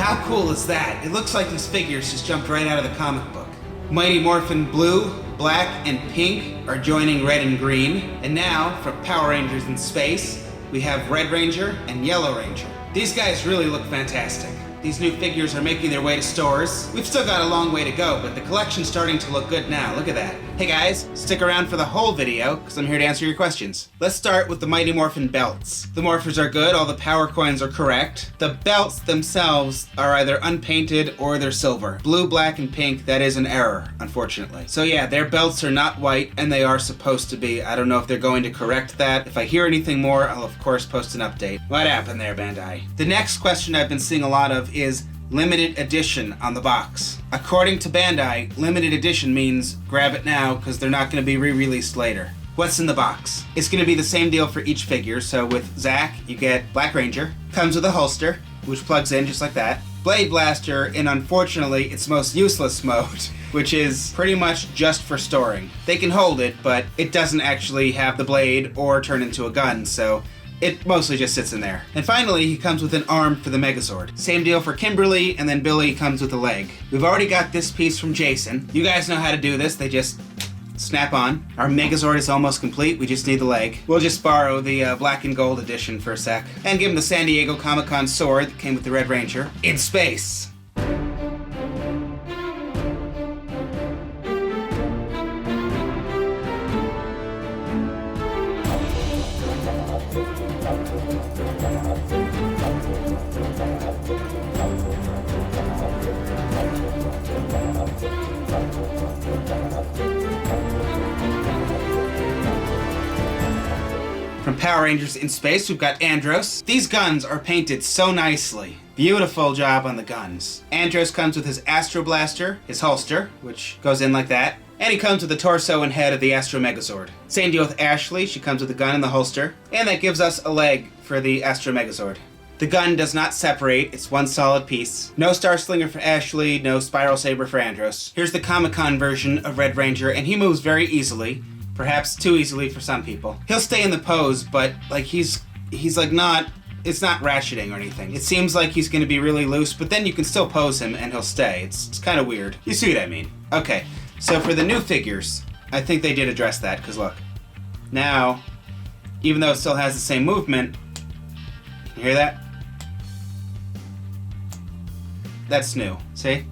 How cool is that? It looks like these figures just jumped right out of the comic book. Mighty Morphin Blue, Black, and Pink are joining Red and Green. And now, for Power Rangers in Space, we have Red Ranger and Yellow Ranger. These guys really look fantastic. These new figures are making their way to stores. We've still got a long way to go, but the collection's starting to look good now. Look at that. Hey guys, stick around for the whole video, because I'm here to answer your questions. Let's start with the Mighty Morphin belts. The morphers are good, all the power coins are correct. The belts themselves are either unpainted or they're silver. Blue, black, and pink, that is an error, unfortunately. So yeah, their belts are not white, and they are supposed to be. I don't know if they're going to correct that. If I hear anything more, I'll of course post an update. What happened there, Bandai? The next question I've been seeing a lot of is limited edition on the box. According to Bandai, limited edition means grab it now because they're not going to be re-released later. What's in the box? It's going to be the same deal for each figure. So with Zack, you get Black Ranger. Comes with a holster, which plugs in just like that. Blade Blaster in, unfortunately, its most useless mode, which is pretty much just for storing. They can hold it, but it doesn't actually have the blade or turn into a gun, so it mostly just sits in there. And finally, he comes with an arm for the Megazord. Same deal for Kimberly, and then Billy comes with a leg. We've already got this piece from Jason. You guys know how to do this. They just snap on. Our Megazord is almost complete. We just need the leg. We'll just borrow the black and gold edition for a sec and give him the San Diego Comic-Con sword that came with the Red Ranger in space. From Power Rangers in Space, we've got Andros. These guns are painted so nicely. Beautiful job on the guns. Andros comes with his Astro Blaster, his holster, which goes in like that, and he comes with the torso and head of the Astro Megazord. Same deal with Ashley. She comes with the gun and the holster, and that gives us a leg for the Astro Megazord. The gun does not separate, it's one solid piece. No Star Slinger for Ashley, no Spiral Saber for Andros. Here's the Comic-Con version of Red Ranger, and he moves very easily. Perhaps too easily for some people. He'll stay in the pose, but like he's like not, it's not ratcheting or anything. It seems like he's gonna be really loose, but then you can still pose him and he'll stay. It's kind of weird. You see what I mean? Okay, so for the new figures, I think they did address that, because look. Now, even though it still has the same movement, you hear that? That's new, see?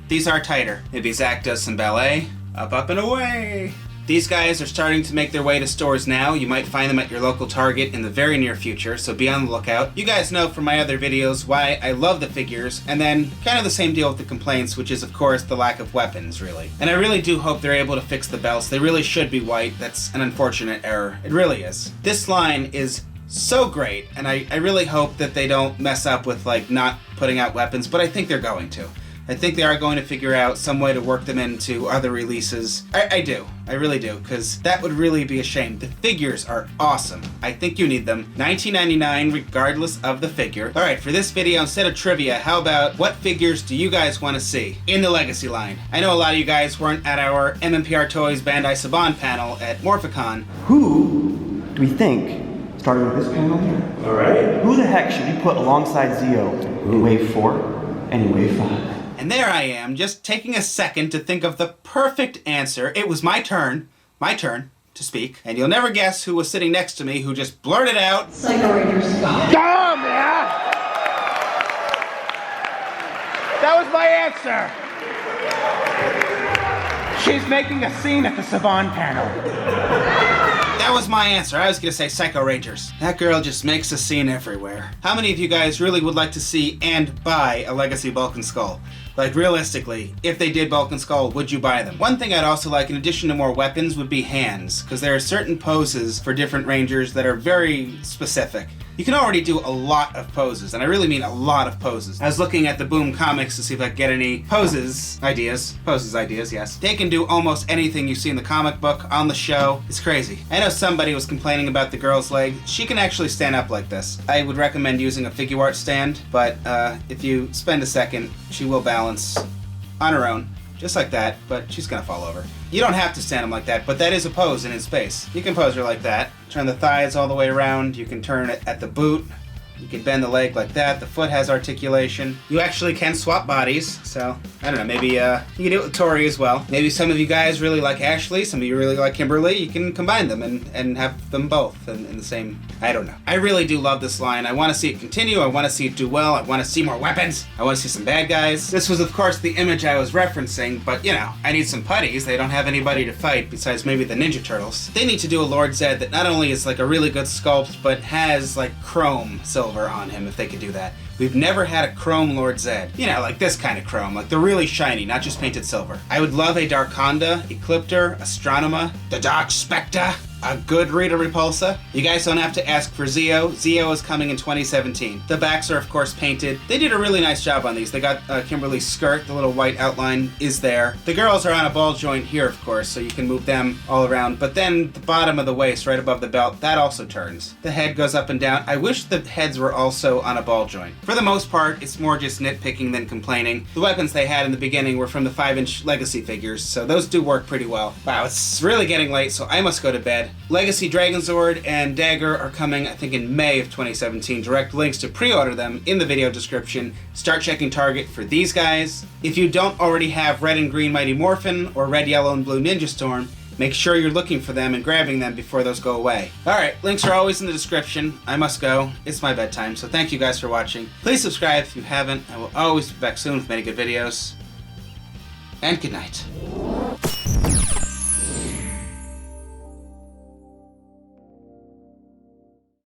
These are tighter. Maybe Zack does some ballet. Up, up, and away! These guys are starting to make their way to stores now. You might find them at your local Target in the very near future, so be on the lookout. You guys know from my other videos why I love the figures, and then kind of the same deal with the complaints, which is of course the lack of weapons, really. And I really do hope they're able to fix the belts. They really should be white. That's an unfortunate error. It really is. This line is so great, and I really hope that they don't mess up with like not putting out weapons, but I think they're going to. I think they are going to figure out some way to work them into other releases. I do. I really do, because that would really be a shame. The figures are awesome. I think you need them. $19.99 regardless of the figure. Alright, for this video, instead of trivia, how about what figures do you guys want to see in the Legacy line? I know a lot of you guys weren't at our MMPRtoys Bandai Saban panel at Morphicon. Who do we think, starting with this panel here? Alright. Who the heck should we put alongside Zeo in Wave 4 and in Wave 5? And there I am, just taking a second to think of the perfect answer. It was my turn to speak. And you'll never guess who was sitting next to me who just blurted out, Psycho Ranger Scott. Damn, yeah! That was my answer! She's making a scene at the Saban panel. That was my answer. I was gonna say Psycho Rangers. That girl just makes a scene everywhere. How many of you guys really would like to see and buy a Legacy Bulk and Skull? Like, realistically, if they did Bulk and Skull, would you buy them? One thing I'd also like, in addition to more weapons, would be hands, because there are certain poses for different Rangers that are very specific. You can already do a lot of poses, and I really mean a lot of poses. I was looking at the Boom comics to see if I could get any poses ideas, yes. They can do almost anything you see in the comic book, on the show. It's crazy. I know somebody was complaining about the girl's leg. She can actually stand up like this. I would recommend using a figure art stand, but if you spend a second, she will balance on her own. Just like that, but she's gonna fall over. You don't have to stand them like that, but that is a pose and in space. You can pose her like that. Turn the thighs all the way around. You can turn it at the boot. You can bend the leg like that. The foot has articulation. You actually can swap bodies, so I don't know, maybe you can do it with Tori as well. Maybe some of you guys really like Ashley, some of you really like Kimberly. You can combine them and have them both in the same, I don't know. I really do love this line. I want to see it continue. I want to see it do well. I want to see more weapons. I want to see some bad guys. This was, of course, the image I was referencing, but you know, I need some putties. They don't have anybody to fight besides maybe the Ninja Turtles. They need to do a Lord Zed that not only is like a really good sculpt, but has like chrome silver on him, if they could do that. We've never had a chrome Lord Zed. You know, like this kind of chrome, like the really shiny, not just painted silver. I would love a Darkonda, Ecliptor, Astronema, the Dark Spectre, a good Rita Repulsa. You guys don't have to ask for Zeo. Zeo is coming in 2017. The backs are, of course, painted. They did a really nice job on these. They got Kimberly's skirt. The little white outline is there. The girls are on a ball joint here, of course, so you can move them all around. But then the bottom of the waist, right above the belt, that also turns. The head goes up and down. I wish the heads were also on a ball joint. For the most part, it's more just nitpicking than complaining. The weapons they had in the beginning were from the 5-inch Legacy figures, so those do work pretty well. Wow, it's really getting late, so I must go to bed. Legacy Dragonzord and Dagger are coming, I think, in May of 2017. Direct links to pre-order them in the video description. Start checking Target for these guys. If you don't already have red and green Mighty Morphin or red, yellow, and blue Ninja Storm, make sure you're looking for them and grabbing them before those go away. Alright, links are always in the description. I must go. It's my bedtime, so thank you guys for watching. Please subscribe if you haven't. I will always be back soon with many good videos. And good night.